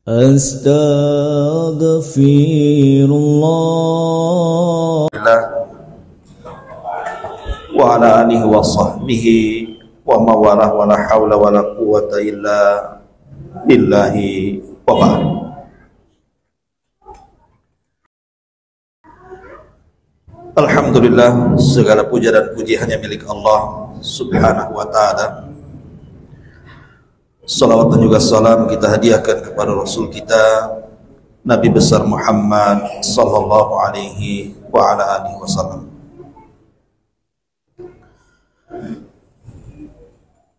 Astaghfirullah wa ala alihi wa sahbihi wa mawalah wa la hawla wa la quwwata illa billahi wa ba'd. Alhamdulillah, segala puja dan puji hanya milik Allah subhanahu wa ta'ala. Salawat dan juga salam kita hadiahkan kepada Rasul kita Nabi besar Muhammad sallallahu alaihi wa ala alihi wasallam.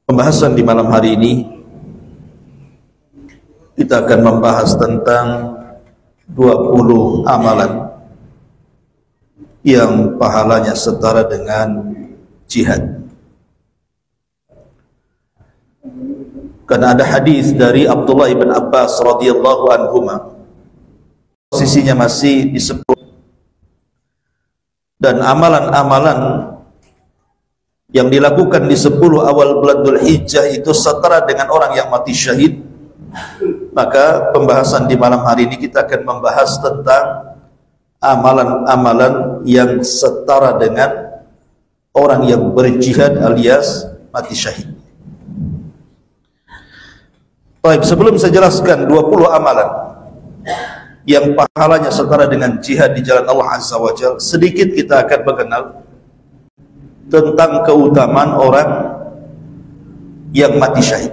Pembahasan di malam hari ini kita akan membahas tentang 20 amalan yang pahalanya setara dengan jihad. Karena ada hadis dari Abdullah ibn Abbas radhiyallahu anhuma, posisinya masih disebut, dan amalan-amalan yang dilakukan di 10 awal bulan Dzulhijjah itu setara dengan orang yang mati syahid. Maka pembahasan di malam hari ini kita akan membahas tentang amalan-amalan yang setara dengan orang yang berjihad alias mati syahid. Baik, sebelum saya jelaskan 20 amalan yang pahalanya setara dengan jihad di jalan Allah Azza wa Jalla, sedikit kita akan mengenal tentang keutamaan orang yang mati syahid.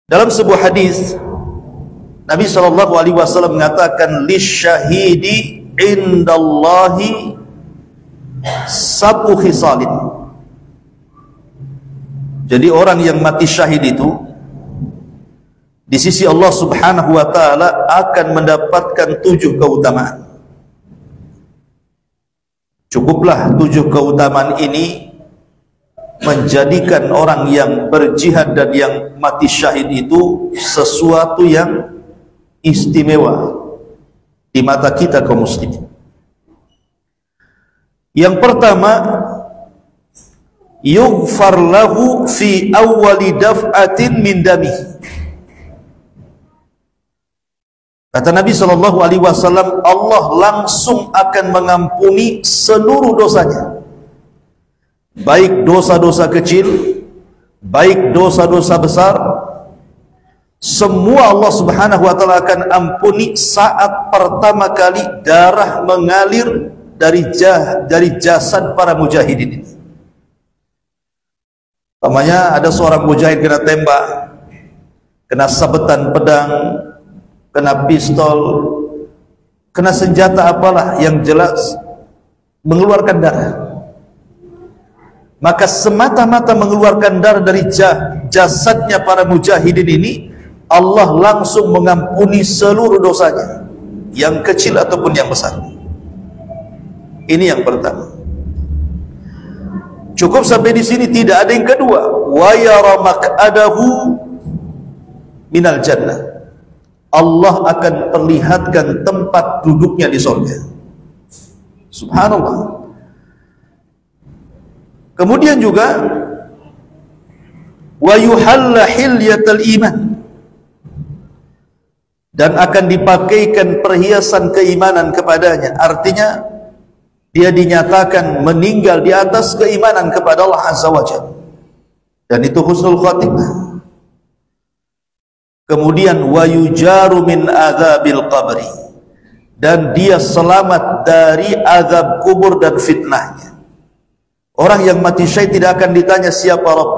Dalam sebuah hadis Nabi SAW mengatakan, lisyahidi indallahi sab'u khisalin. Jadi orang yang mati syahid itu di sisi Allah subhanahu wa ta'ala akan mendapatkan 7 keutamaan. Cukuplah 7 keutamaan ini menjadikan orang yang berjihad dan yang mati syahid itu sesuatu yang istimewa di mata kita kaum muslimin. Yang pertama, yughfar lahu fi awwali daf'atin min damih. Kata Nabi SAW, Allah langsung akan mengampuni seluruh dosanya, baik dosa-dosa kecil, baik dosa-dosa besar. Semua Allah subhanahu wa ta'ala akan ampuni saat pertama kali darah mengalir dari jasad para mujahidin ini. Namanya ada seorang mujahid kena tembak, kena sabetan pedang, kena pistol, kena senjata apalah, yang jelas mengeluarkan darah. Maka semata-mata mengeluarkan darah dari jasadnya para mujahidin ini, Allah langsung mengampuni seluruh dosanya, yang kecil ataupun yang besar. Ini yang pertama. Cukup sampai di sini, tidak ada yang kedua. Wa yara maq'adahu minal jannah. Allah akan perlihatkan tempat duduknya di surga. Subhanallah. Kemudian juga wa yuhalla hilyatal iman, dan akan dipakaikan perhiasan keimanan kepadanya. Artinya dia dinyatakan meninggal di atas keimanan kepada Allah Azza wa Jalla, dan itu husnul khatimah. Kemudian wa yujaru min adzabil qabri, dan dia selamat dari azab kubur dan fitnahnya. Orang yang mati syahid tidak akan ditanya siapa Rabb,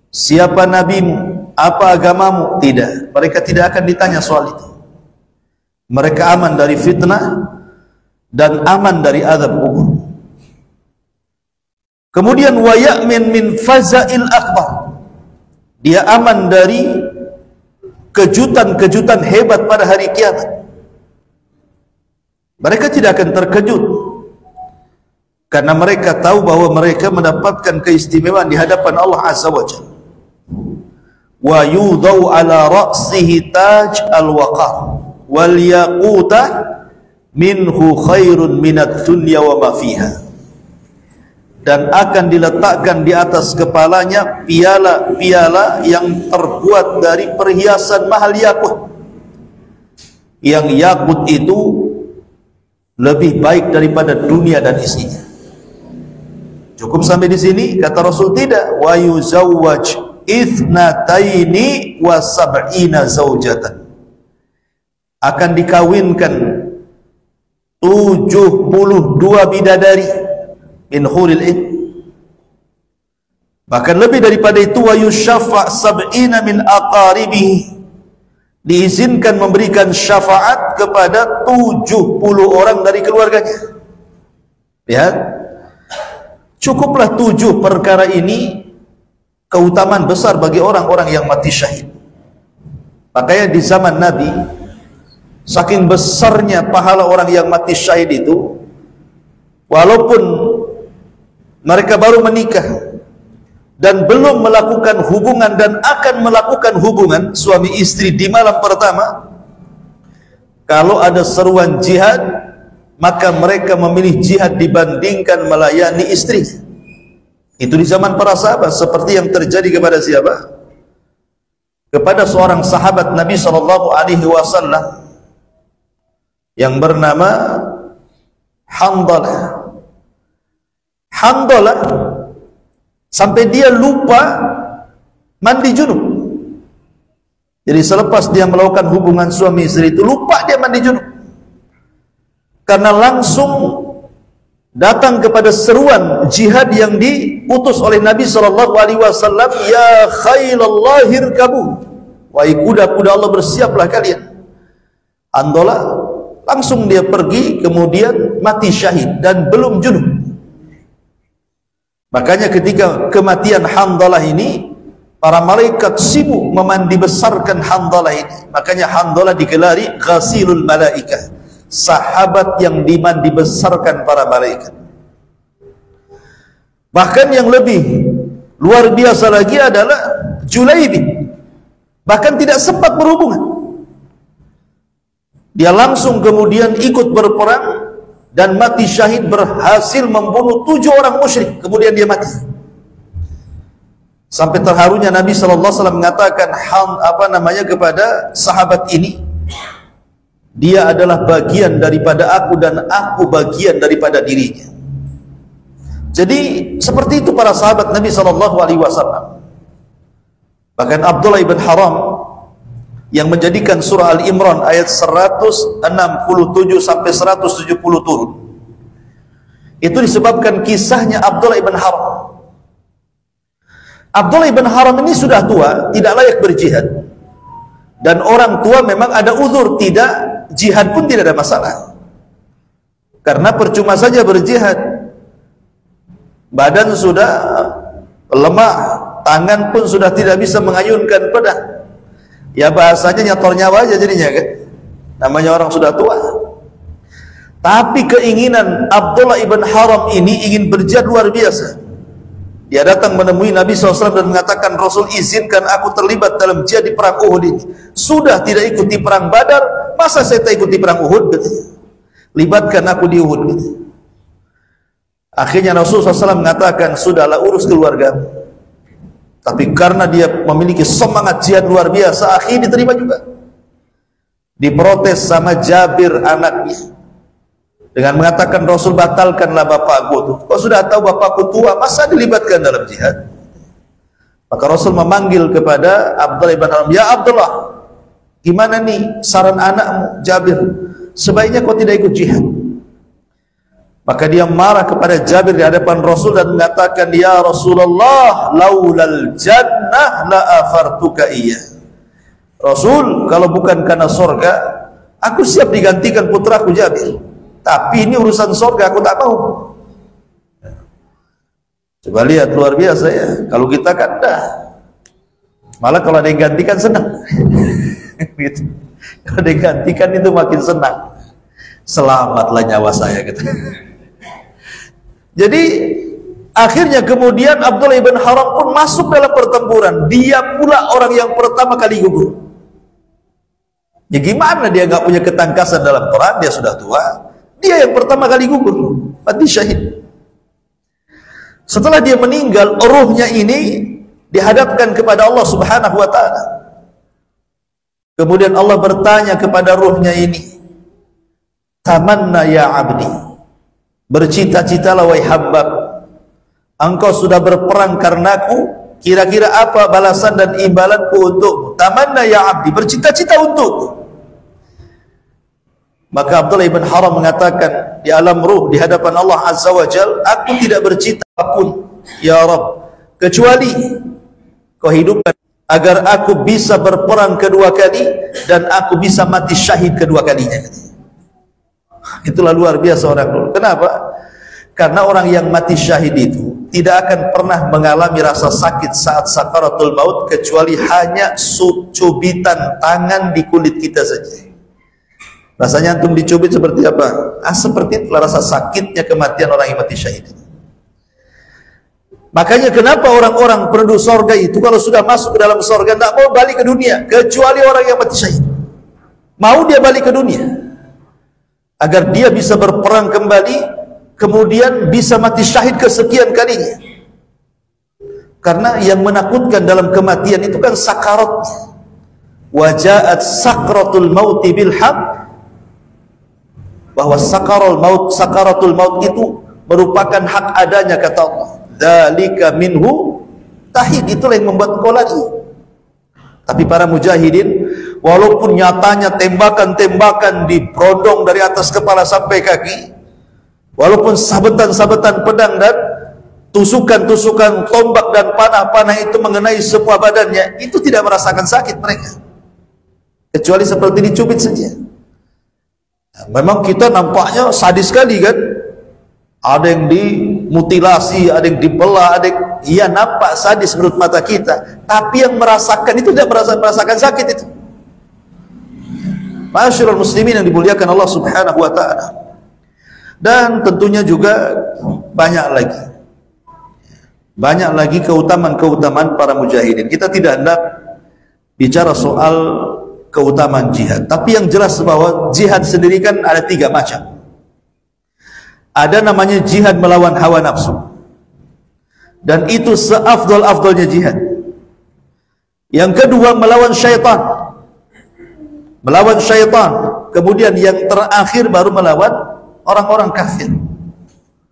siapa nabimu, apa agamamu. Tidak, mereka tidak akan ditanya soal itu. Mereka aman dari fitnah dan aman dari azab kubur. Kemudian wa ya'min min faza'il akbar, dia aman dari kejutan-kejutan hebat pada hari kiamat. Mereka tidak akan terkejut karena mereka tahu bahwa mereka mendapatkan keistimewaan di hadapan Allah Azza wa Jalla. Wa yudau ala ra'sihi taj al-waqar wal yaqutah minhu khairun minat dunya wa ma fiha. dan akan diletakkan di atas kepalanya piala-piala yang terbuat dari perhiasan mahal yakut, yang yakut itu lebih baik daripada dunia dan isinya. Cukup sampai di sini? Kata Rasul, tidak. Wa yuzawwaj ithnataini wa sab'ina zaujatan, akan dikawinkan 72 bidadari min huril ain. Bahkan lebih daripada itu, wa yushaffa' sab'ina min aqaribihi, diizinkan memberikan syafaat kepada 70 orang dari keluarganya. Lihat, cukuplah 7 perkara ini keutamaan besar bagi orang-orang yang mati syahid. Makanya di zaman Nabi, saking besarnya pahala orang yang mati syahid itu, walaupun mereka baru menikah dan belum melakukan hubungan dan akan melakukan hubungan suami istri di malam pertama, kalau ada seruan jihad, maka mereka memilih jihad dibandingkan melayani istri. Itu di zaman para sahabat, seperti yang terjadi kepada siapa? Kepada seorang sahabat Nabi SAW yang bernama Handalah. Handalah sampai dia lupa mandi junub. Jadi selepas dia melakukan hubungan suami istri itu, lupa dia mandi junub, karena langsung datang kepada seruan jihad yang diutus oleh Nabi SAW. Ya khailallah irkabu, wahai kuda-kuda Allah, bersiaplah kalian. Handalah langsung dia pergi, kemudian mati syahid dan belum junub. Makanya ketika kematian Handalah ini, para malaikat sibuk memandi besarkan Handalah ini. Makanya Handalah digelari ghasilul malaikah, sahabat yang dimandi besarkan para malaikat. Bahkan yang lebih luar biasa lagi adalah Julaibib, bahkan tidak sempat berhubungan. Dia langsung kemudian ikut berperang dan mati syahid, berhasil membunuh 7 orang musyrik, kemudian dia mati. Sampai terharunya Nabi SAW mengatakan kepada sahabat ini, dia adalah bagian daripada aku dan aku bagian daripada dirinya. Jadi seperti itu para sahabat Nabi SAW. Bahkan Abdullah ibn Haram yang menjadikan surah Al-Imran ayat 167 sampai 170 turun, itu disebabkan kisahnya Abdullah ibn Haram. Abdullah ibn Haram ini sudah tua, tidak layak berjihad, dan orang tua memang ada uzur, tidak jihad pun tidak ada masalah, karena percuma saja berjihad, badan sudah lemah, tangan pun sudah tidak bisa mengayunkan pedang. Ya bahasanya nyator nyawa aja jadinya kan, namanya orang sudah tua. Tapi keinginan Abdullah ibn Haram ini ingin berjihad luar biasa. Dia datang menemui Nabi SAW dan mengatakan, Rasul, izinkan aku terlibat dalam jihad di perang Uhud ini. Sudah tidak ikuti perang Badar, masa saya tak ikuti perang Uhud? Katanya, libatkan aku di Uhud. Katanya. Akhirnya Rasul SAW mengatakan, sudahlah, urus keluarga. Tapi karena dia memiliki semangat jihad luar biasa, akhirnya diterima juga. Diprotes sama Jabir anaknya dengan mengatakan, Rasul, batalkanlah bapakku tuh. Kau sudah tahu bapakku tua, masa dilibatkan dalam jihad? Maka Rasul memanggil kepada Abdullah ibn Haram, ya Abdullah, gimana nih saran anakmu Jabir? Sebaiknya kau tidak ikut jihad. Maka dia marah kepada Jabir di hadapan Rasul dan mengatakan, ya Rasulullah, laulal jannah la afartuka iya. Rasul, kalau bukan karena surga, aku siap digantikan putraku Jabir. Tapi ini urusan surga, aku tak mau. Coba lihat, luar biasa ya. Kalau kita kan dah, malah kalau ada yang gantikan senang. Gitu. Kalau ada yang gantikan itu makin senang. Selamatlah nyawa saya gitu. Jadi akhirnya kemudian Abdullah ibn Haram pun masuk dalam pertempuran. Dia pula orang yang pertama kali gugur. Ya gimana dia nggak punya ketangkasan dalam perang, dia sudah tua. Dia yang pertama kali gugur, mati syahid. Setelah dia meninggal, ruhnya ini dihadapkan kepada Allah Subhanahu wa ta'ala. Kemudian Allah bertanya kepada ruhnya ini, tamanna ya abdi, bercita-citalah wahai hamba, engkau sudah berperang karenaku, kira-kira apa balasan dan imbalanku untukmu? Tamanna ya abdi, bercita-cita untukku. Maka Abdullah ibn Haram mengatakan di alam ruh di hadapan Allah Azza wa Jal, aku tidak bercita apapun ya Rabb, kecuali kau hidupkan agar aku bisa berperang kedua kali dan aku bisa mati syahid kedua kalinya. Itulah luar biasa orang dulu. Kenapa? Karena orang yang mati syahid itu tidak akan pernah mengalami rasa sakit saat sakaratul maut, kecuali hanya cubitan tangan di kulit kita saja. Rasanya antum dicubit seperti apa? Seperti itulah rasa sakitnya kematian orang yang mati syahid. Makanya kenapa orang-orang penduduk sorga itu kalau sudah masuk ke dalam sorga tidak mau balik ke dunia, kecuali orang yang mati syahid. Mau dia balik ke dunia agar dia bisa berperang kembali, kemudian bisa mati syahid kesekian kalinya. Karena yang menakutkan dalam kematian itu kan sakaratnya. Wajaat sakratul mauti bil haq, bahwa sakaratul maut itu merupakan hak adanya, kata Allah. Dzalika minhu tahid, itulah yang membuat kau lagi. Tapi para mujahidin, walaupun nyatanya tembakan-tembakan diberondong dari atas kepala sampai kaki, walaupun sabetan-sabetan pedang dan tusukan-tusukan tombak dan panah-panah itu mengenai semua badannya, itu tidak merasakan sakit mereka, kecuali seperti dicubit saja. Memang kita nampaknya sadis sekali kan, ada yang dimutilasi, ada yang dibelah, ada yang, iya nampak sadis menurut mata kita, tapi yang merasakan itu tidak merasakan sakit itu. Ma'asyiral muslimin yang dimuliakan Allah Subhanahu wa ta'ala. Dan tentunya juga banyak lagi keutamaan-keutamaan para mujahidin. Kita tidak hendak bicara soal keutamaan jihad, tapi yang jelas bahwa jihad sendiri kan ada 3 macam. Ada namanya jihad melawan hawa nafsu, dan itu seafdol-afdolnya jihad. Yang kedua melawan syaitan, kemudian yang terakhir baru melawan orang-orang kafir.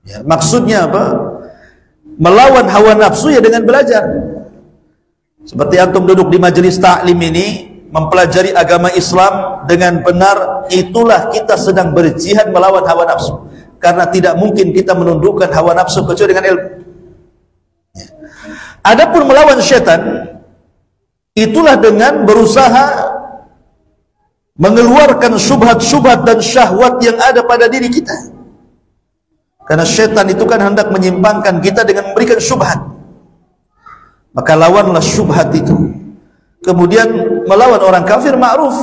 Ya, maksudnya apa? Melawan hawa nafsu ya dengan belajar. Seperti antum duduk di majelis taklim ini, mempelajari agama Islam dengan benar, itulah kita sedang berjihad melawan hawa nafsu. Karena tidak mungkin kita menundukkan hawa nafsu kecuali dengan ilmu. Adapun melawan syaitan, itulah dengan berusaha mengeluarkan syubhat-syubhat dan syahwat yang ada pada diri kita. Karena syaitan itu kan hendak menyimpangkan kita dengan memberikan syubhat. Maka lawanlah syubhat itu. Kemudian melawan orang kafir ma'ruf,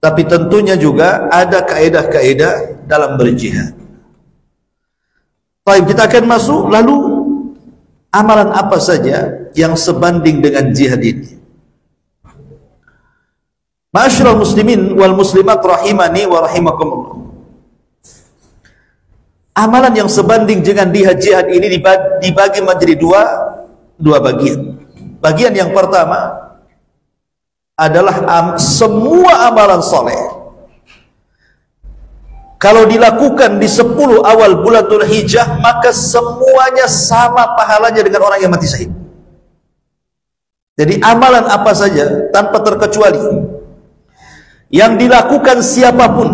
tapi tentunya juga ada kaedah-kaedah dalam berjihad. Baik, kita akan masuk, lalu amalan apa saja yang sebanding dengan jihad ini? Ma'asyiral muslimin wal muslimat rahimani wa rahimakumullah. Amalan yang sebanding dengan jihad ini dibagi menjadi dua bagian. Bagian yang pertama adalah semua amalan soleh, kalau dilakukan di 10 awal bulan Dzulhijjah, maka semuanya sama pahalanya dengan orang yang mati syahid. Jadi amalan apa saja tanpa terkecuali yang dilakukan siapapun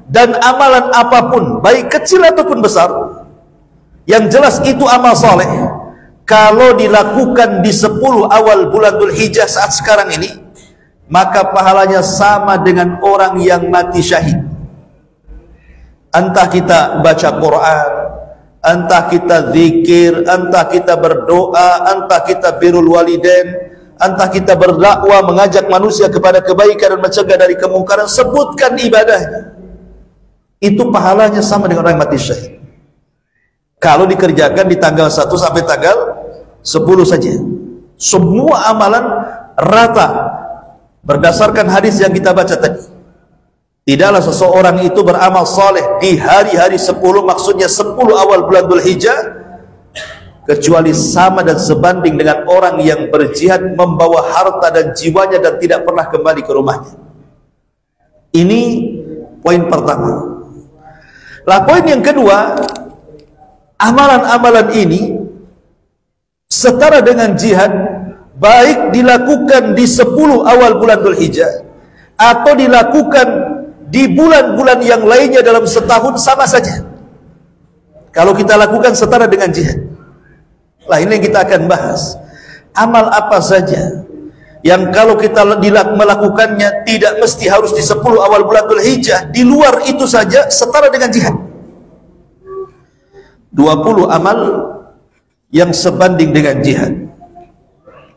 dan amalan apapun, baik kecil ataupun besar, yang jelas itu amal soleh, kalau dilakukan di 10 awal bulan Dzulhijjah saat sekarang ini, maka pahalanya sama dengan orang yang mati syahid. Entah kita baca Quran, entah kita zikir, entah kita berdoa, entah kita birrul walidain, entah kita berdakwah mengajak manusia kepada kebaikan dan mencegah dari kemungkaran, sebutkan ibadahnya, itu pahalanya sama dengan orang yang mati syahid. Kalau dikerjakan di tanggal 1 sampai tanggal 10 saja, semua amalan rata berdasarkan hadis yang kita baca tadi. Tidaklah seseorang itu beramal soleh di hari-hari 10, maksudnya 10 awal bulan Dzulhijjah, kecuali sama dan sebanding dengan orang yang berjihad membawa harta dan jiwanya dan tidak pernah kembali ke rumahnya. Ini poin pertama. Lah poin yang kedua, amalan-amalan ini setara dengan jihad, baik dilakukan di 10 awal bulan Dzulhijjah atau dilakukan di bulan-bulan yang lainnya dalam setahun, sama saja. Kalau kita lakukan setara dengan jihad. Lah ini yang kita akan bahas. Amal apa saja yang kalau kita melakukannya tidak mesti harus di 10 awal bulan Dzulhijjah, di luar itu saja setara dengan jihad. 20 amal yang sebanding dengan jihad.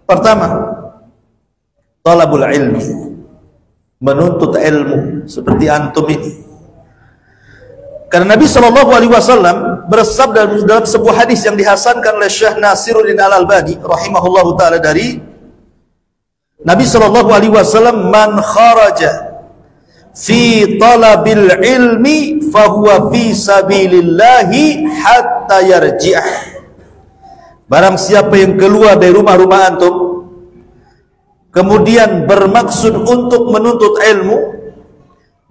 Pertama, talabul ilmi, menuntut ilmu seperti antum ini. Karena Nabi SAW bersabda dalam sebuah hadis yang dihasankan oleh Syekh Nasiruddin Al-Albani rahimahullahu taala dari Nabi SAW, man kharaja fi talabil ilmi fahuwa fi sabilillahi hatta yarji'ah. Barang siapa yang keluar dari rumah-rumah antum kemudian bermaksud untuk menuntut ilmu,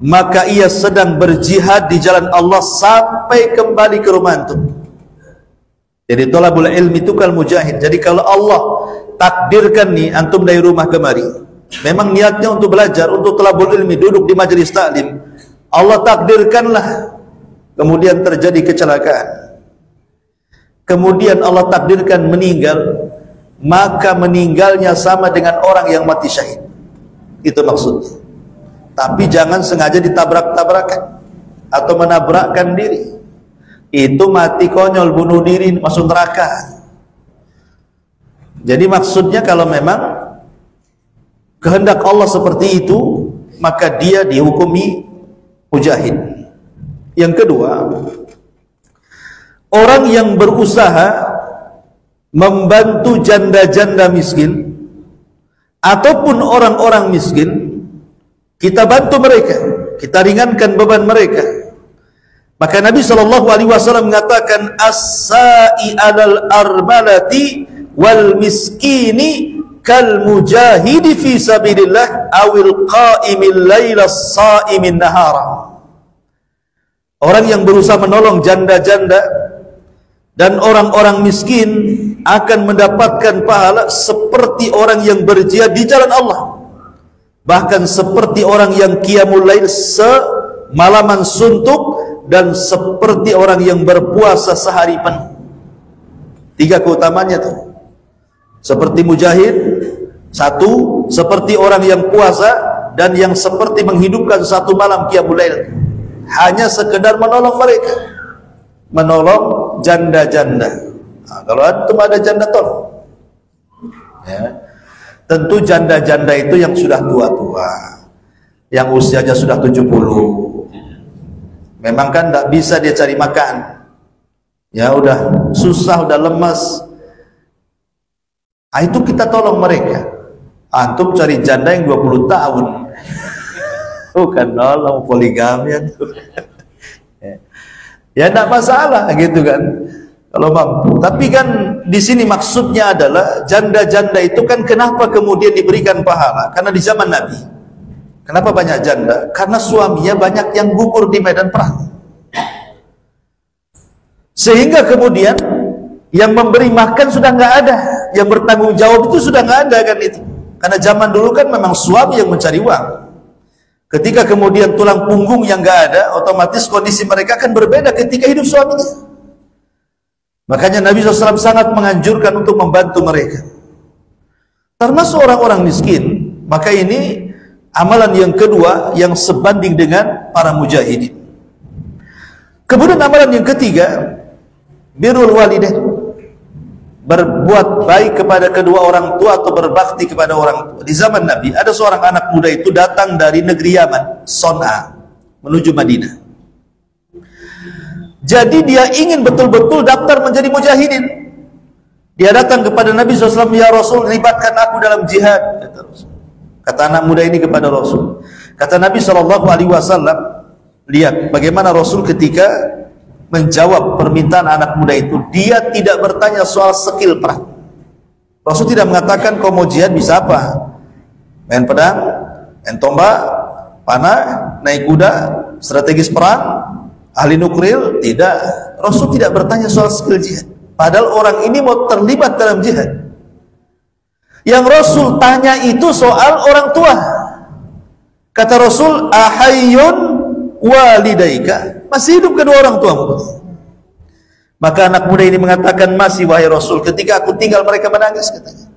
maka ia sedang berjihad di jalan Allah sampai kembali ke rumah antum. Jadi thalabul ilmi itu kal mujahid. Jadi kalau Allah takdirkan nih antum dari rumah kemari, memang niatnya untuk belajar, untuk thalabul ilmi, duduk di majelis taklim, Allah takdirkanlah kemudian terjadi kecelakaan, kemudian Allah takdirkan meninggal, maka meninggalnya sama dengan orang yang mati syahid. Itu maksudnya. Tapi jangan sengaja ditabrak-tabrakan atau menabrakkan diri. Itu mati konyol, bunuh diri, masuk neraka. Jadi maksudnya kalau memang kehendak Allah seperti itu, maka dia dihukumi mujahid. Yang kedua, orang yang berusaha membantu janda-janda miskin ataupun orang-orang miskin, kita bantu mereka, kita ringankan beban mereka. Maka Nabi SAW mengatakan, as-sa'i alal armalati wal miskini kal mujahidi fi sabilillah awil qa'imil laila sa'imin nahara. Orang yang berusaha menolong janda-janda dan orang-orang miskin akan mendapatkan pahala seperti orang yang berjihad di jalan Allah, bahkan seperti orang yang qiyamul lail semalaman suntuk, dan seperti orang yang berpuasa sehari penuh. 3 keutamanya tuh. Seperti mujahid, 1, seperti orang yang puasa, dan yang seperti menghidupkan 1 malam qiyamul lail. Hanya sekedar menolong mereka, menolong janda-janda. Nah, kalau antum ada janda tolong, ya. Tentu janda-janda itu yang sudah tua-tua, yang usianya sudah 70. Memang kan tidak bisa dia cari makan, ya udah susah, udah lemas. Itu kita tolong mereka. Antum cari janda yang 20 tahun, bukan nolong, poligami antum. Ya tidak masalah gitu kan, kalau mampu. Tapi kan di sini maksudnya adalah janda-janda itu kan kenapa kemudian diberikan pahala? Karena di zaman Nabi, kenapa banyak janda? Karena suaminya banyak yang gugur di medan perang. Sehingga kemudian yang memberi makan sudah nggak ada, yang bertanggung jawab itu sudah nggak ada kan itu. Karena zaman dulu kan memang suami yang mencari uang. Ketika kemudian tulang punggung yang nggak ada, otomatis kondisi mereka akan berbeda ketika hidup suaminya. Makanya Nabi SAW sangat menganjurkan untuk membantu mereka, termasuk orang-orang miskin. Maka ini amalan yang kedua yang sebanding dengan para mujahidin. Kemudian amalan yang ketiga, birrul walidain, berbuat baik kepada kedua orang tua atau berbakti kepada orang tua. Di zaman Nabi ada seorang anak muda itu datang dari negeri Yaman, Son'a, menuju Madinah. Jadi dia ingin betul-betul daftar menjadi mujahidin. Dia datang kepada Nabi SAW, ya Rasul, libatkan aku dalam jihad. Kata anak muda ini kepada Rasul. Kata Nabi SAW, lihat bagaimana Rasul ketika menjawab permintaan anak muda itu. Dia tidak bertanya soal skill perang. Rasul tidak mengatakan kau mau jihad bisa apa? Main pedang, main tombak, panah, naik kuda, strategis perang, ahli nuklir. Tidak. Rasul tidak bertanya soal skill jihad. Padahal orang ini mau terlibat dalam jihad. Yang Rasul tanya itu soal orang tua. Kata Rasul, ahayyun walidaika, masih hidup kedua orang tuamu? Maka anak muda ini mengatakan, masih wahai Rasul, ketika aku tinggal mereka menangis, katanya.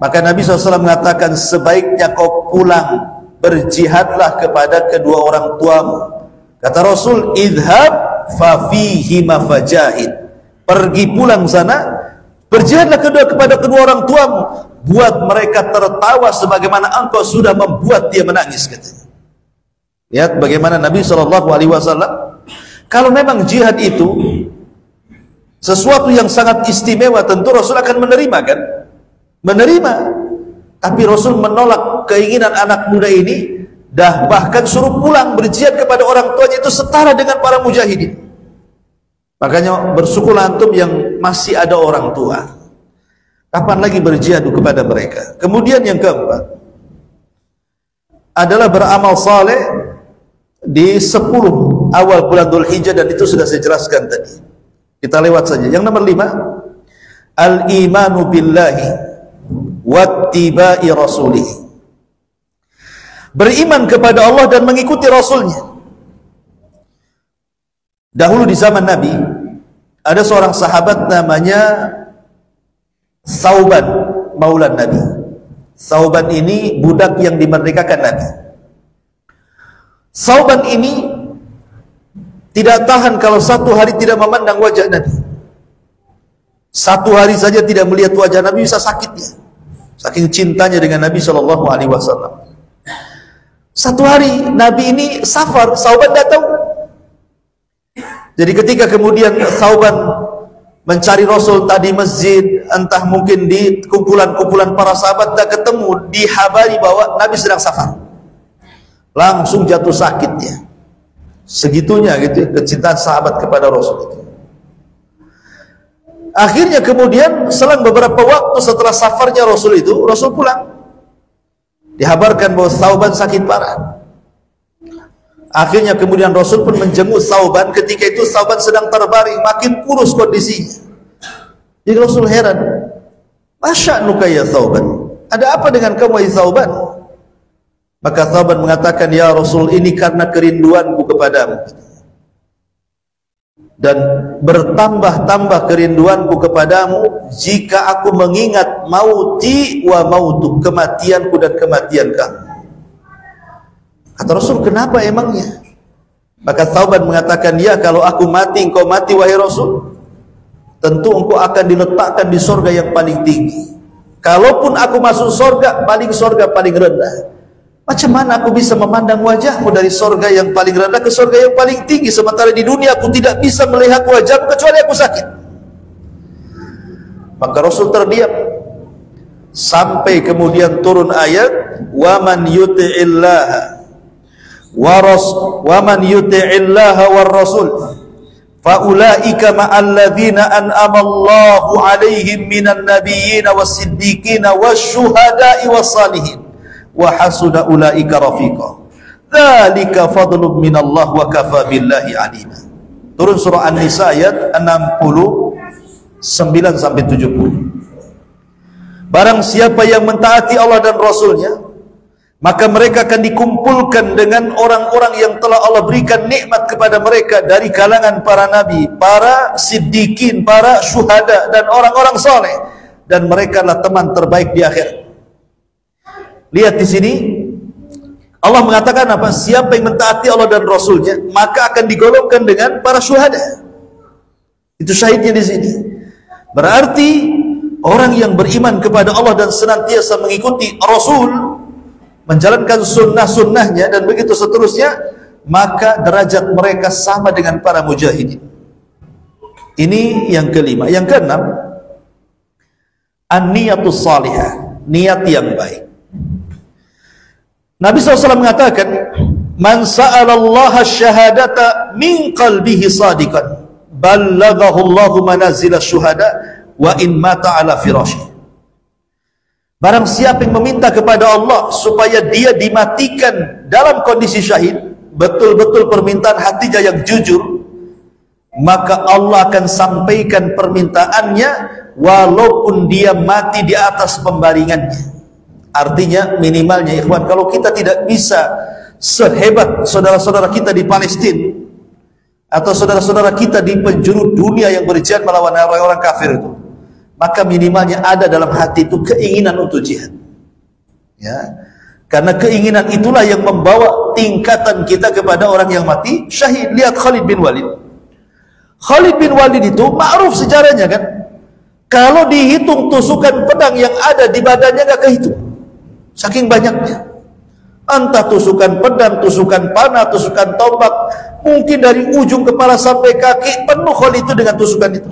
Maka Nabi SAW mengatakan, sebaiknya kau pulang, berjihadlah kepada kedua orang tuamu. Kata Rasul, idhab fafihima fajahid, pergi pulang sana, berjihadlah kepada kedua orang tuamu, buat mereka tertawa sebagaimana engkau sudah membuat dia menangis, katanya. Lihat bagaimana Nabi SAW, kalau memang jihad itu sesuatu yang sangat istimewa, tentu Rasul akan menerima, kan? Menerima. Tapi Rasul menolak keinginan anak muda ini, bahkan suruh pulang berjihad kepada orang tuanya, itu setara dengan para mujahidin. Makanya bersyukurlah antum yang masih ada orang tua. Kapan lagi berjihad kepada mereka? Kemudian yang keempat adalah beramal saleh di 10 awal bulan Dzulhijjah, dan itu sudah saya jelaskan tadi. Kita lewat saja. Yang nomor 5, al-imanu billahi wattiba'i rasulih. Beriman kepada Allah dan mengikuti Rasulnya. Dahulu di zaman Nabi, ada seorang sahabat namanya Thauban, maulan Nabi. Thauban ini budak yang dimerdekakan Nabi. Thauban ini tidak tahan kalau satu hari tidak memandang wajah Nabi. Satu hari saja tidak melihat wajah Nabi bisa sakitnya, saking cintanya dengan Nabi SAW. Satu hari Nabi ini safar, Thauban tidak tahu. Jadi ketika kemudian Thauban mencari Rasul tadi masjid, entah mungkin di kumpulan-kumpulan para sahabat, tak ketemu, dihabari bahwa Nabi sedang safar, langsung jatuh sakitnya. Segitunya gitu, kecintaan sahabat kepada Rasul itu. Akhirnya kemudian selang beberapa waktu setelah safarnya Rasul itu, Rasul pulang, dihabarkan bahwa Thauban sakit parah. Akhirnya kemudian Rasul pun menjenguk Thauban. Ketika itu Thauban sedang terbaring, makin kurus kondisinya. Jadi Rasul heran, masya'nuka ya Thauban, ada apa dengan kamu ya Thauban? Maka Thauban mengatakan, ya Rasul, ini karena kerinduanku kepadamu, dan bertambah-tambah kerinduanku kepadamu jika aku mengingat mauti wa mautuk, kematianku dan kematian kamu. Kata Rasul, kenapa emangnya? Maka Thauban mengatakan, ya kalau aku mati, engkau mati wahai Rasul, tentu engkau akan diletakkan di sorga yang paling tinggi. Kalaupun aku masuk sorga paling rendah, macam mana aku bisa memandang wajahmu dari sorga yang paling rendah ke sorga yang paling tinggi, sementara di dunia aku tidak bisa melihat wajahmu kecuali aku sakit. Maka Rasul terdiam sampai kemudian turun ayat, wa man yuti'illaha wa man yuti'illaha war rasul faulaika ma'alladzina an'ama Allahu 'alaihim minan nabiyyin was-siddiqin wasyuhada'i was-salihin wa hasuna ulaika rafiqa dzalika fadlun minallah wa kafa billahi alima. Turun surah An-Nisa ayat 69 sampai 70. Barang siapa yang mentaati Allah dan Rasulnya, maka mereka akan dikumpulkan dengan orang-orang yang telah Allah berikan nikmat kepada mereka dari kalangan para nabi, para siddiqin, para syuhada, dan orang-orang soleh, dan mereka adalah teman terbaik di akhirat. Lihat di sini Allah mengatakan apa? Siapa yang mentaati Allah dan Rasulnya, maka akan digolongkan dengan para syuhada. Itu syahidnya di sini. Berarti orang yang beriman kepada Allah dan senantiasa mengikuti Rasul, menjalankan sunnah-sunnahnya dan begitu seterusnya, maka derajat mereka sama dengan para mujahidin. Ini yang kelima. Yang keenam, an-niyatus salihah, niat yang baik. Nabi SAW mengatakan, Man sa'ala Allah syahadata min qalbihi sadiqan ballaghahu Allah manazil syuhada wa in mata ala firashi. Barang siapa yang meminta kepada Allah supaya dia dimatikan dalam kondisi syahid, betul-betul permintaan hatinya yang jujur, maka Allah akan sampaikan permintaannya walaupun dia mati di atas pembaringannya. Artinya minimalnya ikhwan, kalau kita tidak bisa sehebat saudara-saudara kita di Palestina atau saudara-saudara kita di penjuru dunia yang berjihad melawan orang-orang kafir itu, maka minimalnya ada dalam hati itu keinginan untuk jihad, ya, karena keinginan itulah yang membawa tingkatan kita kepada orang yang mati syahid. Lihat Khalid bin Walid. Khalid bin Walid itu ma'ruf sejarahnya kan, kalau dihitung tusukan pedang yang ada di badannya gak kehitung, saking banyaknya. Entah tusukan pedang, tusukan panah, tusukan tombak, mungkin dari ujung kepala sampai kaki penuh Khalid itu dengan tusukan itu.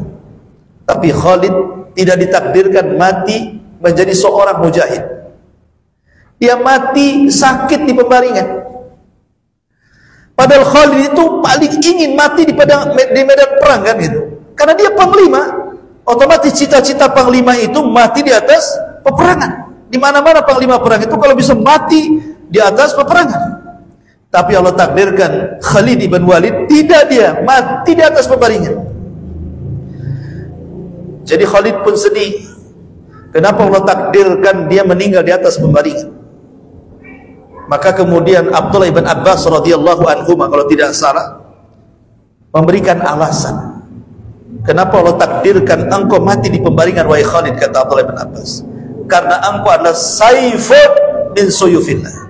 Tapi Khalid tidak ditakdirkan mati menjadi seorang mujahid. Dia mati sakit di pembaringan. Padahal Khalid itu paling ingin mati di medan perang kan gitu. Karena dia panglima, otomatis cita-cita panglima itu mati di atas peperangan. Di mana-mana panglima perang itu kalau bisa mati di atas peperangan. Tapi Allah takdirkan Khalid ibn Walid tidak, dia mati di atas pebaringan. Jadi Khalid pun sedih. Kenapa Allah takdirkan dia meninggal di atas pembaringan? Maka kemudian Abdullah ibn Abbas radhiyallahu anhu, kalau tidak salah, memberikan alasan kenapa Allah takdirkan engkau mati di pembaringan wahai Khalid. Kata Abdullah ibn Abbas, karena engkau adalah saifun min suyufillah.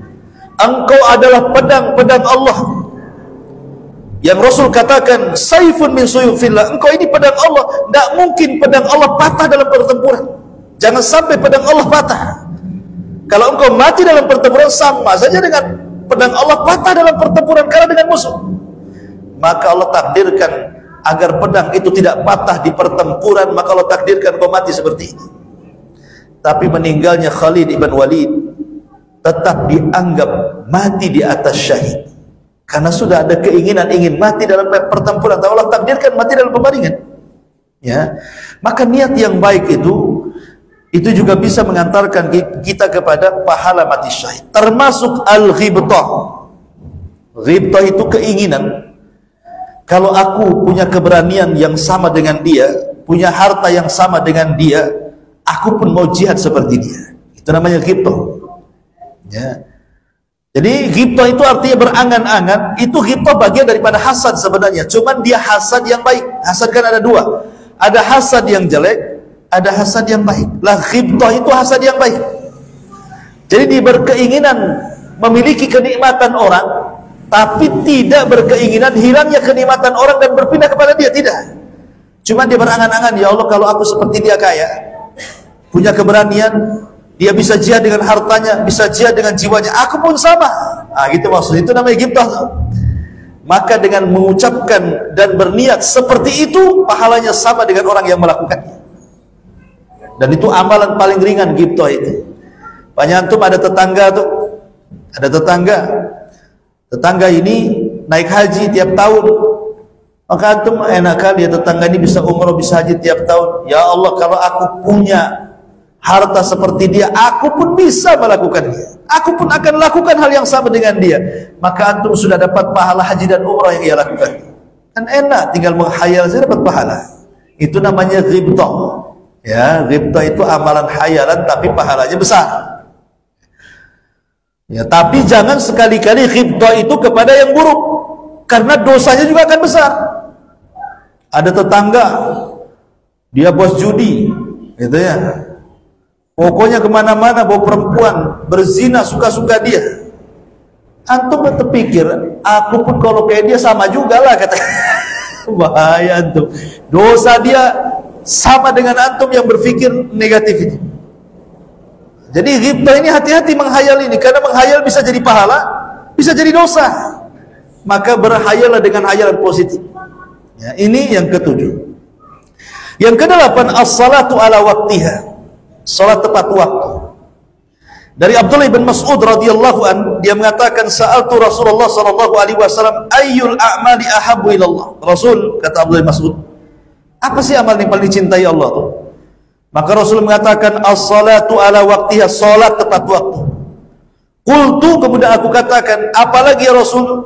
Engkau adalah pedang-pedang Allah. Yang Rasul katakan saifun min suyufillah, engkau ini pedang Allah. Tidak mungkin pedang Allah patah dalam pertempuran. Jangan sampai pedang Allah patah. Kalau engkau mati dalam pertempuran, sama saja dengan pedang Allah patah dalam pertempuran karena dengan musuh. Maka Allah takdirkan agar pedang itu tidak patah di pertempuran, maka Allah takdirkan engkau mati seperti ini. Tapi meninggalnya Khalid ibn Walid tetap dianggap mati di atas syahid, karena sudah ada keinginan ingin mati dalam pertempuran. Allah takdirkan mati dalam pembaringan, ya. Maka niat yang baik itu juga bisa mengantarkan kita kepada pahala mati syahid. Termasuk al-ghibtah. Ghibtah itu keinginan, kalau aku punya keberanian yang sama dengan dia, punya harta yang sama dengan dia, aku pun mau jihad seperti dia. Itu namanya ghibtah. Ya. Jadi ghibtah itu artinya berangan-angan. Itu ghibtah bagian daripada hasad sebenarnya. Cuman dia hasad yang baik. Hasad kan ada dua. Ada hasad yang jelek, ada hasad yang baik. Lah ghibtah itu hasad yang baik. Jadi dia berkeinginan memiliki kenikmatan orang, tapi tidak berkeinginan hilangnya kenikmatan orang dan berpindah kepada dia, tidak. Cuma dia berangan-angan, ya Allah kalau aku seperti dia kaya, punya keberanian, dia bisa jihad dengan hartanya, bisa jihad dengan jiwanya, aku pun sama. Ah, gitu maksudnya. Itu namanya ghibtah. Maka dengan mengucapkan dan berniat seperti itu, pahalanya sama dengan orang yang melakukannya. Dan itu amalan paling ringan ghibtah itu. Banyak antum ada tetangga tuh, ada tetangga ini naik haji tiap tahun. Maka antum enak kali ya, tetangga ini bisa umroh, bisa haji tiap tahun. Ya Allah, kalau aku punya harta seperti dia, aku pun bisa melakukannya. Aku pun akan lakukan hal yang sama dengan dia. Maka antum sudah dapat pahala haji dan umrah yang ia lakukan. Kan enak, tinggal menghayal saja dapat pahala. Itu namanya ghibtah. Ya, ghibtah itu amalan hayalan tapi pahalanya besar. Ya, tapi jangan sekali-kali ghibtah itu kepada yang buruk, karena dosanya juga akan besar. Ada tetangga, dia bos judi, gitu ya. Pokoknya kemana-mana bawa perempuan, berzina suka-suka dia. Antum terpikir, aku pun kalau kayak dia sama juga lah, kata. Bahaya antum. Dosa dia sama dengan antum yang berpikir negatif itu. Jadi ghibtah ini hati-hati menghayal ini, karena menghayal bisa jadi pahala, bisa jadi dosa. Maka berhayallah dengan hayalan positif. Ya, ini yang ketujuh. Yang kedelapan, as-salatu ala waktiha. Salat tepat waktu. Dari Abdullah bin Mas'ud radhiyallahu an, dia mengatakan, sa'altu Rasulullah sallallahu alaihi wasallam ayyul a'mali ahabbu ilallah. Rasul, kata Abdullah bin Mas'ud, apa sih amal yang paling dicintai Allah tuh? Maka Rasul mengatakan, as-salatu ala waqtiha, salat tepat waktu. Qultu, kemudian aku katakan, apalagi ya Rasul?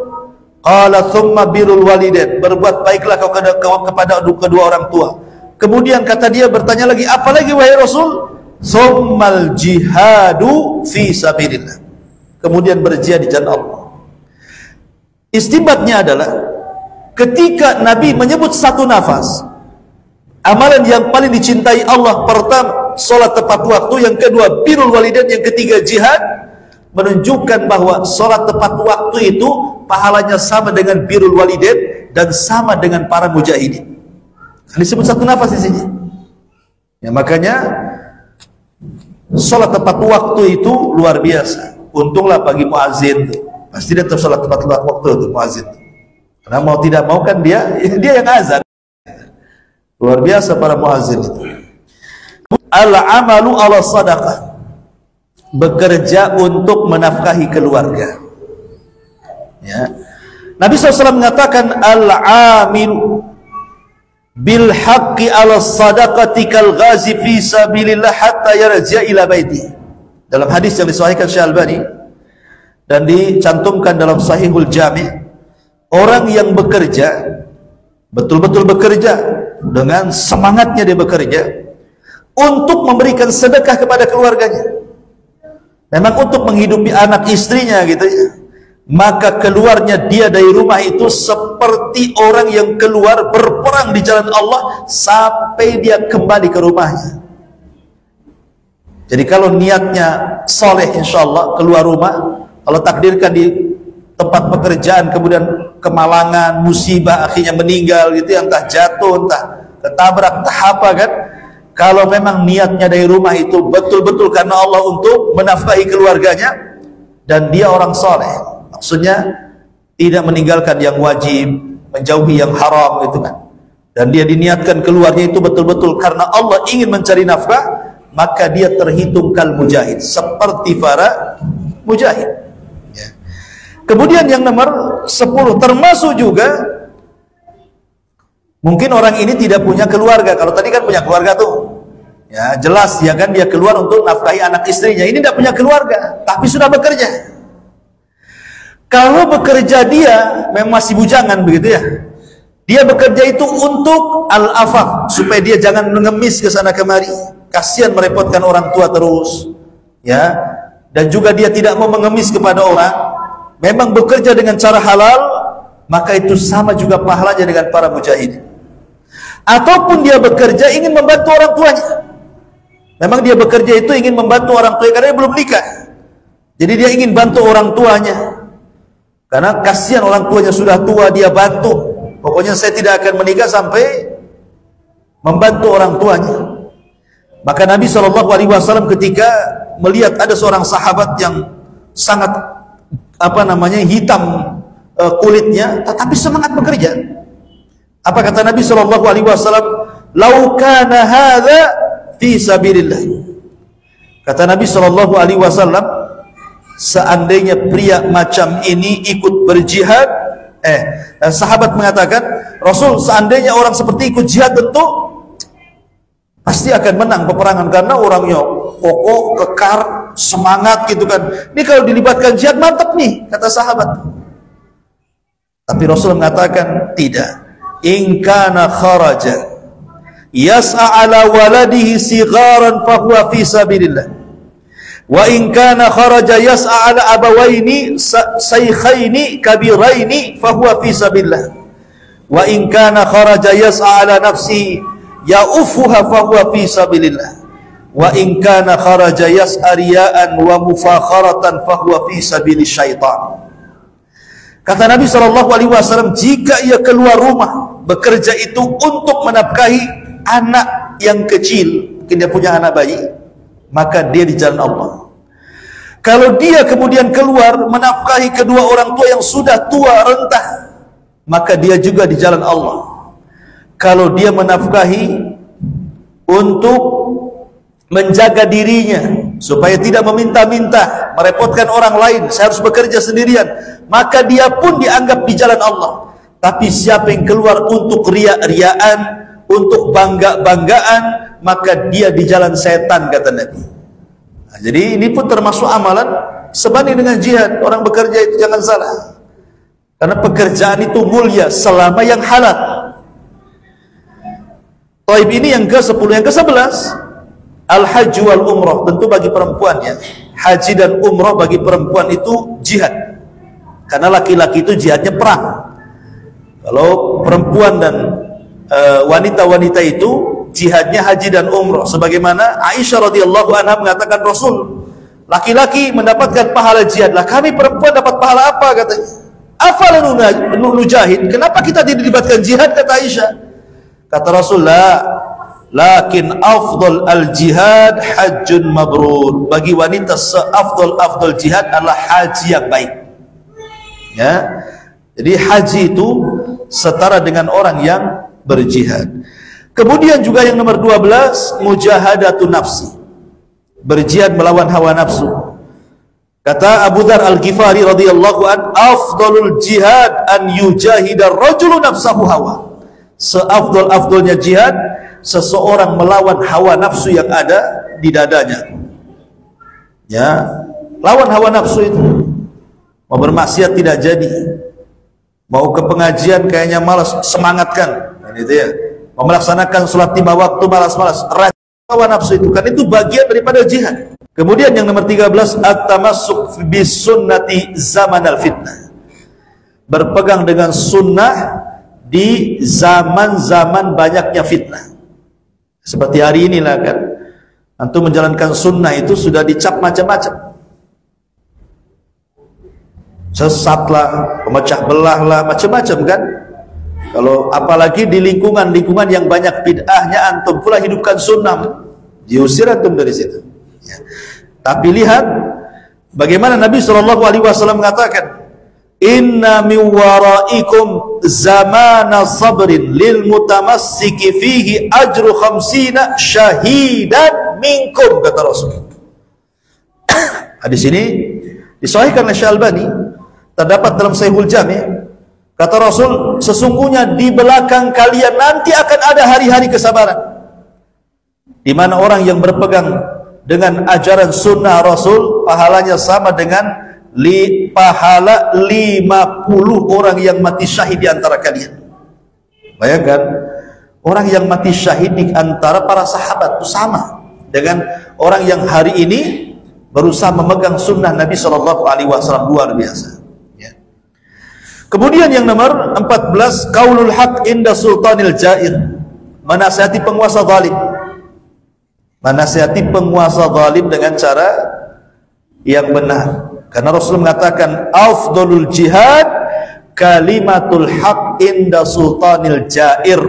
Qala thumma birrul walidain, berbuat baiklah kau kepada kedua orang tua. Kemudian kata dia, bertanya lagi, apalagi wahai Rasul? Thummal jihadu fi sabilillah, kemudian berjihad di jalan Allah. Istinbatnya adalah ketika Nabi menyebut satu nafas amalan yang paling dicintai Allah, pertama salat tepat waktu, yang kedua birrul walidain, yang ketiga jihad, menunjukkan bahwa salat tepat waktu itu pahalanya sama dengan birrul walidain dan sama dengan para mujahidin. Disebut satu nafas di sini. Ya, makanya sholat tepat waktu itu luar biasa. Untunglah bagi muazin, pasti dia tetap sholat tepat waktu itu muazin. Karena mau tidak mau kan dia yang azan. Luar biasa para muazin itu. Al-amalu ala sadaqah, bekerja untuk menafkahi keluarga. Ya. Nabi SAW mengatakan, al-amilu bil haqqi ala sadaqati kal ghazi fi sabilillah hatta yarja ila baiti. Dalam hadis yang disahihkan Syekh Albani dan dicantumkan dalam Sahihul Jami', orang yang bekerja, betul-betul bekerja dengan semangatnya, dia bekerja untuk memberikan sedekah kepada keluarganya, memang untuk menghidupi anak istrinya gitu ya, maka keluarnya dia dari rumah itu seperti orang yang keluar berperang di jalan Allah sampai dia kembali ke rumahnya. Jadi kalau niatnya soleh, insya Allah keluar rumah, kalau takdirkan di tempat pekerjaan kemudian kemalangan, musibah, akhirnya meninggal gitu, entah jatuh, entah ketabrak, entah apa kan, kalau memang niatnya dari rumah itu betul-betul karena Allah untuk menafkahi keluarganya dan dia orang soleh, maksudnya tidak meninggalkan yang wajib, menjauhi yang haram gitu kan, dan dia diniatkan keluarnya itu betul-betul karena Allah ingin mencari nafkah, maka dia terhitung kal mujahid, seperti para mujahid ya. Kemudian yang nomor 10, termasuk juga mungkin orang ini tidak punya keluarga. Kalau tadi kan punya keluarga tuh ya, jelas ya kan, dia keluar untuk nafkahi anak istrinya. Ini tidak punya keluarga tapi sudah bekerja. Kalau bekerja dia memang masih bujangan begitu ya, dia bekerja itu untuk al-afaf, supaya dia jangan mengemis ke sana kemari, kasihan merepotkan orang tua terus ya, dan juga dia tidak mau mengemis kepada orang, memang bekerja dengan cara halal, maka itu sama juga pahalanya dengan para mujahid. Ataupun dia bekerja ingin membantu orang tuanya, memang dia bekerja itu ingin membantu orang tuanya karena dia belum nikah, jadi dia ingin bantu orang tuanya karena kasihan orang tuanya sudah tua, dia bantu, pokoknya saya tidak akan menikah sampai membantu orang tuanya. Maka Nabi SAW ketika melihat ada seorang sahabat yang sangat hitam kulitnya, tetapi semangat bekerja, apa kata Nabi SAW? Lau kana hadza fi sabilillah. Kata Nabi SAW, seandainya pria macam ini ikut berjihad, sahabat mengatakan, Rasul, seandainya orang seperti ikut jihad tentu pasti akan menang peperangan, karena orangnya kokoh, kekar, semangat gitu kan. Ini kalau dilibatkan jihad mantap nih, kata sahabat. Tapi Rasul mengatakan tidak. In kana kharaja yas'a ala waladihi sigharan fahuwa fi sabilillah, wa in kana kharaja yas'a ala abawaini shaykhaini kabiraini fahuwa fi sabilillah, wa in kana kharaja yas'a ala nafsihi ya'ufuha fahuwa fi sabilillah, wa in kana kharaja yas'ariyaan wa mufakharatan fahuwa fi sabilis syaitan. Kata Nabi SAW, jika ia keluar rumah bekerja itu untuk menafkahi anak yang kecil, mungkin dia punya anak bayi, maka dia di jalan Allah. Kalau dia kemudian keluar menafkahi kedua orang tua yang sudah tua renta, maka dia juga di jalan Allah. Kalau dia menafkahi untuk menjaga dirinya supaya tidak meminta-minta, merepotkan orang lain, saya harus bekerja sendirian, maka dia pun dianggap di jalan Allah. Tapi siapa yang keluar untuk riak-riaan, untuk bangga-banggaan, maka dia di jalan setan, kata Nabi. Nah, jadi ini pun termasuk amalan sebanding dengan jihad. Orang bekerja itu jangan salah, karena pekerjaan itu mulia selama yang halal. Taib ini yang ke-10. Yang ke-11, al-hajj wal umrah. Tentu bagi perempuan ya, haji dan umrah bagi perempuan itu jihad, karena laki-laki itu jihadnya perang. Kalau perempuan dan wanita-wanita itu jihadnya haji dan umrah. Sebagaimana Aisyah radhiyallahu anha mengatakan, Rasul, laki-laki mendapatkan pahala jihad, lah kami perempuan dapat pahala apa, katanya. Afala nujahid, kenapa kita tidak dilibatkan jihad, kata Aisyah. Kata Rasulullah, lakin afdal al-jihad hajjun mabrur. Bagi wanita seafdal jihad adalah haji yang baik. Ya. Jadi haji itu setara dengan orang yang berjihad. Kemudian juga yang nomor 12, mujahadatu nafsi. Berjihad melawan hawa nafsu. Kata Abu Dzar Al-Ghifari radhiyallahu an, afdalul jihad an yujahida rajulu nafsahu hawa. Seafdal-afdalnya jihad seseorang melawan hawa nafsu yang ada di dadanya. Ya, lawan hawa nafsu itu. Mau bermaksiat tidak jadi, mau ke pengajian kayaknya malas, semangatkan, kan itu ya. Mau melaksanakan sholat 5 waktu malas-malas, hawa nafsu itu, kan itu bagian daripada jihad. Kemudian yang nomor 13, at-tamassuk bis sunnati zaman al-fitnah. Berpegang dengan sunnah di zaman-zaman banyaknya fitnah. Seperti hari inilah kan, antum menjalankan sunnah itu sudah dicap macam-macam, sesat lah, pemecah belah lah, macam-macam kan. Kalau apalagi di lingkungan yang banyak bid'ahnya, antum pula hidupkan sunnah, diusir antum dari situ ya. Tapi lihat bagaimana Nabi SAW mengatakan, inna min waraikum zamana sabrin lil mutamassiki fihi ajru 50 syahidan minkum, kata Rasul. Hadis ini disahihkan oleh Syalbani, terdapat dalam Sahihul Jami'. Kata Rasul, sesungguhnya di belakang kalian nanti akan ada hari-hari kesabaran, di mana orang yang berpegang dengan ajaran sunnah Rasul pahalanya sama dengan pahala 50 orang yang mati syahid di antara kalian. Bayangkan, orang yang mati syahid di antara para sahabat itu sama dengan orang yang hari ini berusaha memegang sunnah Nabi SAW. Luar biasa ya. Kemudian yang nomor 14, qaulul haq inda sultanil jair. Menasihati penguasa zalim. Menasihati penguasa zalim dengan cara yang benar. Karena Rasul mengatakan, afdalul jihad kalimatul haq inda sultanil jair.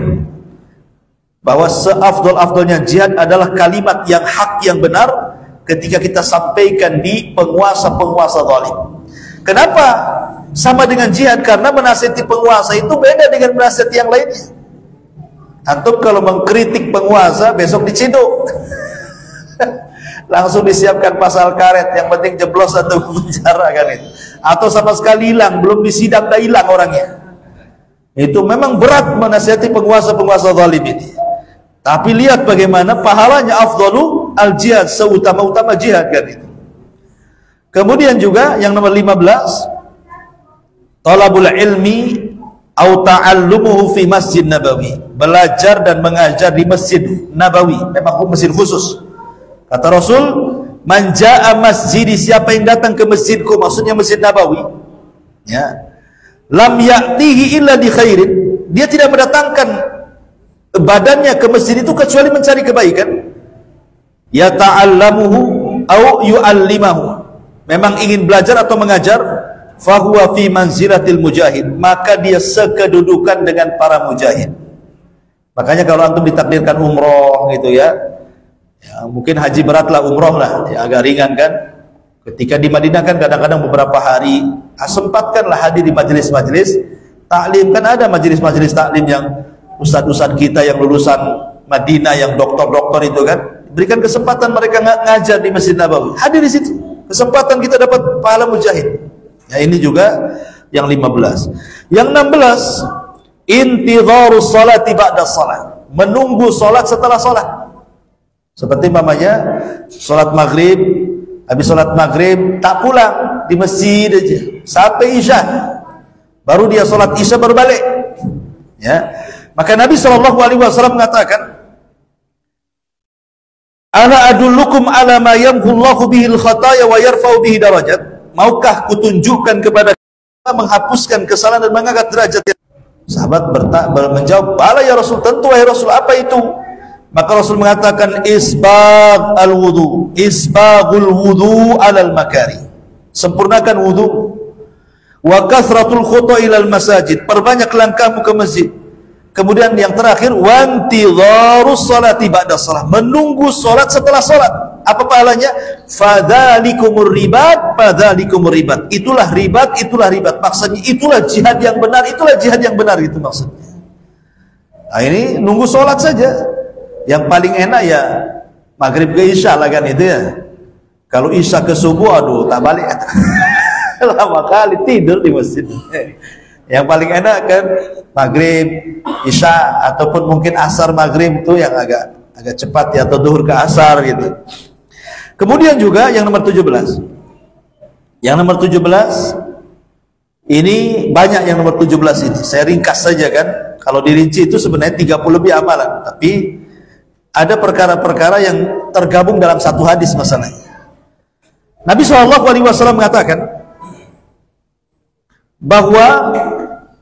Bahwa seafdal-afdalnya jihad adalah kalimat yang hak, yang benar ketika kita sampaikan di penguasa-penguasa zalim. Kenapa sama dengan jihad? Karena menasihati penguasa itu beda dengan menasihati yang lainnya. Antum kalau mengkritik penguasa, besok diciduk. Langsung disiapkan pasal karet, yang penting jeblos atau penjara kan itu. Atau sama sekali hilang, belum disidang dah hilang orangnya. Itu memang berat menasihati penguasa-penguasa zalim ini. Tapi lihat bagaimana pahalanya afdalu al-jihad, seutama-utama jihad kan itu. Kemudian juga yang nomor 15, talabul ilmi au ta'allumuhu fi masjid nabawi. Belajar dan mengajar di masjid nabawi, memang masjid khusus. Kata Rasul, man ja'a masjidi, siapa yang datang ke masjidku, maksudnya masjid nabawi ya, lam ya'tihi illa di khairin, dia tidak mendatangkan badannya ke masjid itu kecuali mencari kebaikan. Ya ta'allamuhu au yu'allimahu, memang ingin belajar atau mengajar, fahuwa fi manzilatil mujahid, maka dia sekedudukan dengan para mujahid. Makanya kalau antum ditakdirkan umroh gitu ya, mungkin haji berat lah, umroh lah ya, agak ringan kan. Ketika di Madinah kan kadang-kadang beberapa hari, sempatkanlah hadir di majelis-majelis taklim. Kan ada majelis-majelis taklim yang ustadz-ustadz kita yang lulusan Madinah, yang doktor-doktor itu kan, berikan kesempatan mereka ngajar di Masjid Nabawi, hadir di situ, kesempatan kita dapat pahala mujahid. Ya, ini juga yang 15. Yang 16, intidharus salati ba'da salat, menunggu salat setelah salat. Seperti mamanya salat maghrib, habis salat maghrib tak pulang di masjid aja sampai isya, baru dia salat isya baru balik. Ya, maka Nabi SAW mengatakan, ana adullukum ala ma yamhullahu bihil khataya wa yarfa'u bihi darajat. Maukah kutunjukkan kepada kalian menghapuskan kesalahan dan mengangkat derajat? Sahabat menjawab, bala ya Rasul, tentu wahai Rasul, apa itu? Maka Rasul mengatakan, isbagh al-wudu, isbaghul wudu alal makari, sempurnakan wudu. Wa kathratul khuta ilal masajid, perbanyak langkahmu ke masjid. Kemudian yang terakhir, wantidharus salati ba'da salat, menunggu salat setelah salat. Apa pahalanya? Fadzalikumur ribat, fadzalikumur ribat. Itulah ribat, itulah ribat. Maksudnya itulah jihad yang benar, itulah jihad yang benar, itu maksudnya. Nah, ini nunggu salat saja. Yang paling enak ya maghrib ke isya lah kan itu ya. Kalau isya ke subuh, aduh tak balik. Lama kali tidur di masjid. Yang paling enak kan maghrib, isya, ataupun mungkin asar maghrib itu yang agak cepat ya, atau duhur ke asar gitu. Kemudian juga yang nomor 17. Yang nomor 17 ini banyak, yang nomor 17 ini. Saya ringkas saja kan. Kalau dirinci itu sebenarnya 30 lebih amalan, tapi ada perkara-perkara yang tergabung dalam satu hadis masalahnya. Nabi SAW mengatakan bahwa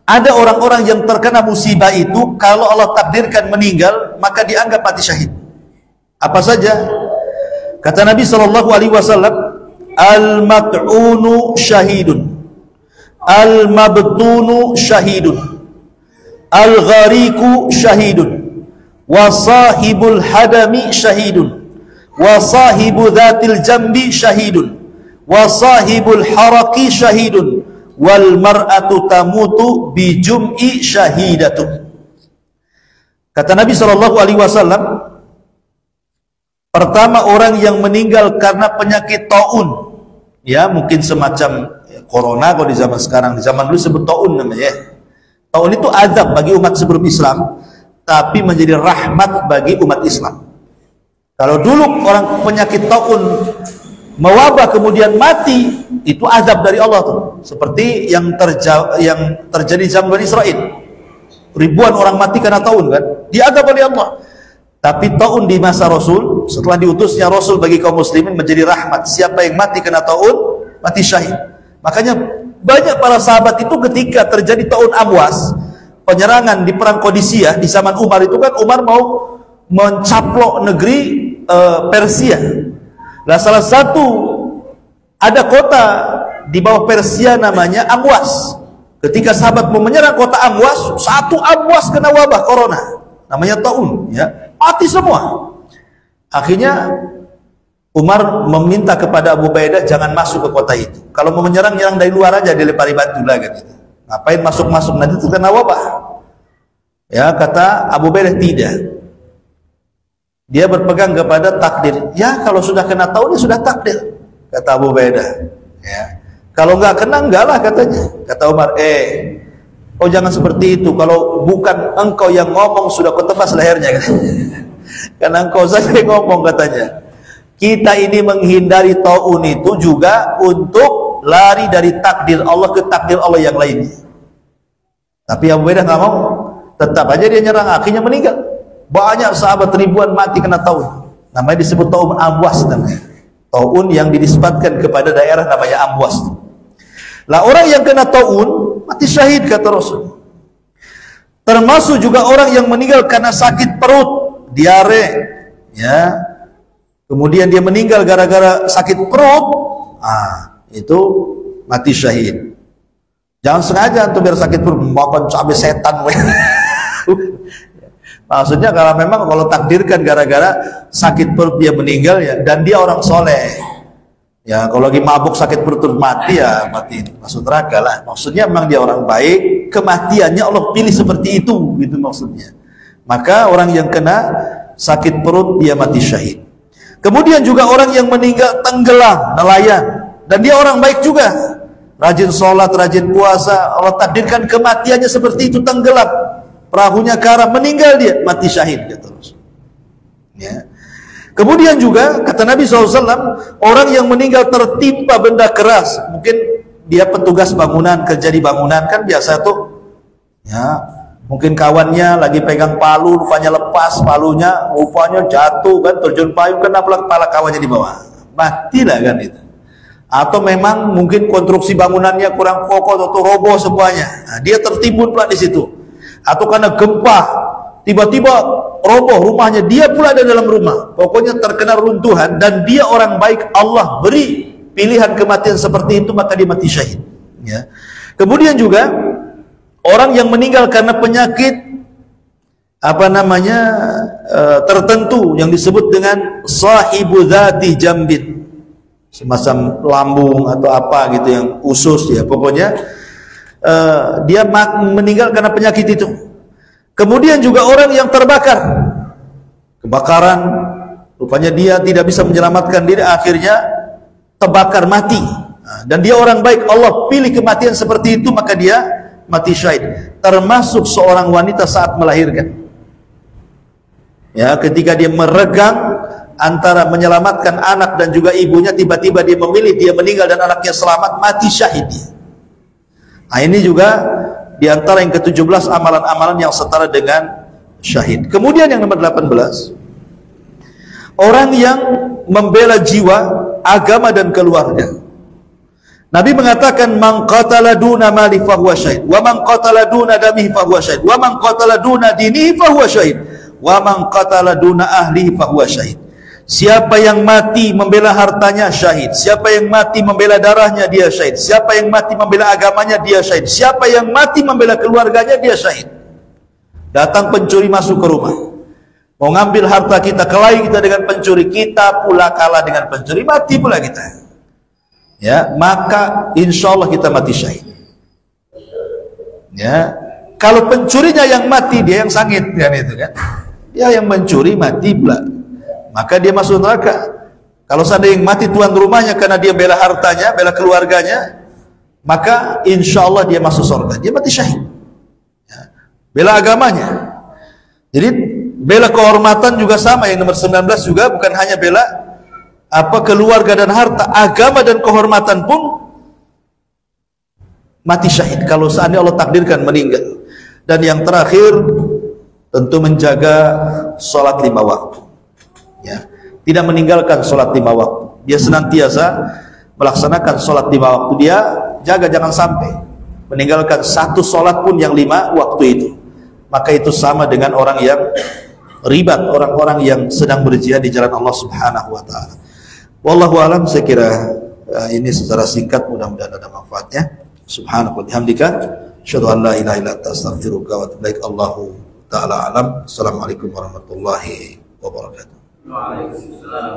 ada orang-orang yang terkena musibah itu, kalau Allah takdirkan meninggal, maka dianggap mati syahid. Apa saja? Kata Nabi SAW, al-mat'unu syahidun, al-mabtunu syahidun, al-ghariku syahidun, wa sahibul hadami syahidun, wa sahibu dhatil jambi syahidun, wa sahibul haraki syahidun, wal mar'atu tamutu bi jum'i syahidatun. Kata Nabi SAW, pertama orang yang meninggal karena penyakit taun, ya mungkin semacam corona kalau di zaman sekarang, di zaman dulu sebut taun namanya. Taun itu azab bagi umat sebelum Islam, tapi menjadi rahmat bagi umat Islam. Kalau dulu orang penyakit taun mewabah kemudian mati, itu azab dari Allah tuh. Seperti yang terjadi zaman Bani Israel. Ribuan orang mati karena taun kan, diazab oleh Allah. Tapi taun di masa Rasul, setelah diutusnya Rasul bagi kaum muslimin, menjadi rahmat. Siapa yang mati kena taun, mati syahid. Makanya banyak para sahabat itu ketika terjadi taun Amwas, penyerangan di perang Qadisiyah di zaman Umar itu kan, Umar mau mencaplok negeri Persia. Nah, salah satu ada kota di bawah Persia namanya Amwas. Ketika sahabat mau menyerang kota Amwas, satu Amwas kena wabah corona, namanya taun, ya. Mati semua. Akhirnya Umar meminta kepada Abu Ubaidah jangan masuk ke kota itu. Kalau mau menyerang dari luar aja, dilempari batu lah gitu. Ngapain masuk-masuk, nanti terkena wabah. Ya, kata Abu Ubaidah tidak. Dia berpegang kepada takdir. Ya, kalau sudah kena taun, ya sudah takdir, kata Abu Ubaidah. Ya. Kalau nggak kena, enggak lah katanya. Kata Umar, oh jangan seperti itu. Kalau bukan engkau yang ngomong, sudah kau tebas lehernya. Karena engkau saja yang ngomong katanya. Kita ini menghindari taun itu juga untuk lari dari takdir Allah ke takdir Allah yang lainnya. Tapi Abu Ubaidah nggak mau. Tetap aja dia nyerang, akhirnya meninggal. Banyak sahabat ribuan mati kena taun. Namanya disebut taun Amwas namanya. Taun yang dinisbatkan kepada daerah namanya Amwas. Lah orang yang kena taun mati syahid kata Rasul. Termasuk juga orang yang meninggal karena sakit perut, diare, ya. Kemudian dia meninggal gara-gara sakit perut, itu mati syahid. Jangan sengaja tuh biar sakit perut, makan cabai setan. Maksudnya kalau takdirkan gara-gara sakit perut dia meninggal, ya, dan dia orang soleh, ya kalau lagi mabuk sakit perut mati, ya mati masuk neraka lah. Maksudnya memang dia orang baik, kematiannya Allah pilih seperti itu, gitu maksudnya. Maka orang yang kena sakit perut dia mati syahid. Kemudian juga orang yang meninggal tenggelam, nelayan, dan dia orang baik juga, rajin sholat, rajin puasa, Allah takdirkan kematiannya seperti itu, tenggelam, perahunya karam, meninggal dia, mati syahid, kata Rasul. Ya. Kemudian juga kata Nabi SAW, orang yang meninggal tertimpa benda keras, mungkin dia petugas bangunan, kerja di bangunan, kan biasa tuh, ya, mungkin kawannya lagi pegang palu, rupanya lepas palunya, rupanya jatuh kan, terjun payung, kena kepala kawannya di bawah, matilah kan itu. Atau memang mungkin konstruksi bangunannya kurang kokoh atau roboh semuanya, nah, dia tertimbun pula di situ. Atau karena gempa tiba-tiba roboh rumahnya, dia pula ada dalam rumah, pokoknya terkena runtuhan, dan dia orang baik, Allah beri pilihan kematian seperti itu, maka dia mati syahid. Ya. Kemudian juga orang yang meninggal karena penyakit tertentu yang disebut dengan sahibu dzati jambin, semacam lambung atau apa gitu yang usus, ya pokoknya dia meninggal karena penyakit itu. Kemudian juga orang yang terbakar, kebakaran, rupanya dia tidak bisa menyelamatkan diri, akhirnya terbakar mati, dan dia orang baik, Allah pilih kematian seperti itu, maka dia mati syahid. Termasuk seorang wanita saat melahirkan, ya, ketika dia meregang antara menyelamatkan anak dan juga ibunya, tiba-tiba dia memilih, dia meninggal dan anaknya selamat, mati syahid dia. Nah, ini juga di antara yang ke-17 amalan-amalan yang setara dengan syahid. Kemudian yang nomor 18, orang yang membela jiwa, agama dan keluarga. Nabi mengatakan, man qatala duna mali fahuwa syahid, wa man qatala duna damihi fahuwa syahid, wa man qatala duna dinihi fahuwa syahid, wa man qatala duna ahlihi fahuwa syahid. Siapa yang mati membela hartanya, syahid. Siapa yang mati membela darahnya, dia syahid. Siapa yang mati membela agamanya, dia syahid. Siapa yang mati membela keluarganya, dia syahid. Datang pencuri masuk ke rumah, mau ngambil harta kita, kelahi kita dengan pencuri, kita pula kalah dengan pencuri, mati pula kita, ya, maka insya Allah kita mati syahid. Ya, kalau pencurinya yang mati, dia yang sangit kan, itu kan, dia yang mencuri mati pula, maka dia masuk neraka. Kalau seandainya yang mati tuan rumahnya karena dia bela hartanya, bela keluarganya, maka insya Allah dia masuk surga, dia mati syahid. Ya, bela agamanya. Jadi bela kehormatan juga sama, yang nomor 19 juga bukan hanya bela keluarga dan harta, agama dan kehormatan pun mati syahid kalau seandainya Allah takdirkan meninggal. Dan yang terakhir tentu menjaga sholat 5 waktu, ya, tidak meninggalkan sholat 5 waktu, dia senantiasa melaksanakan sholat 5 waktu, dia jaga jangan sampai meninggalkan satu sholat pun yang 5 waktu itu, maka itu sama dengan orang yang ribat, orang-orang yang sedang berjihad di jalan Allah Subhanahu wa taala. Wallahu alam, saya kira ini secara singkat, mudah-mudahan ada manfaatnya. Subhanahu wa bihamdika, asyhadu an la ilaha illa anta, astaghfiruka wa atubu ilaik. Allahu taala alam. Assalamualaikum warahmatullahi wabarakatuh. Waalaikumsalam.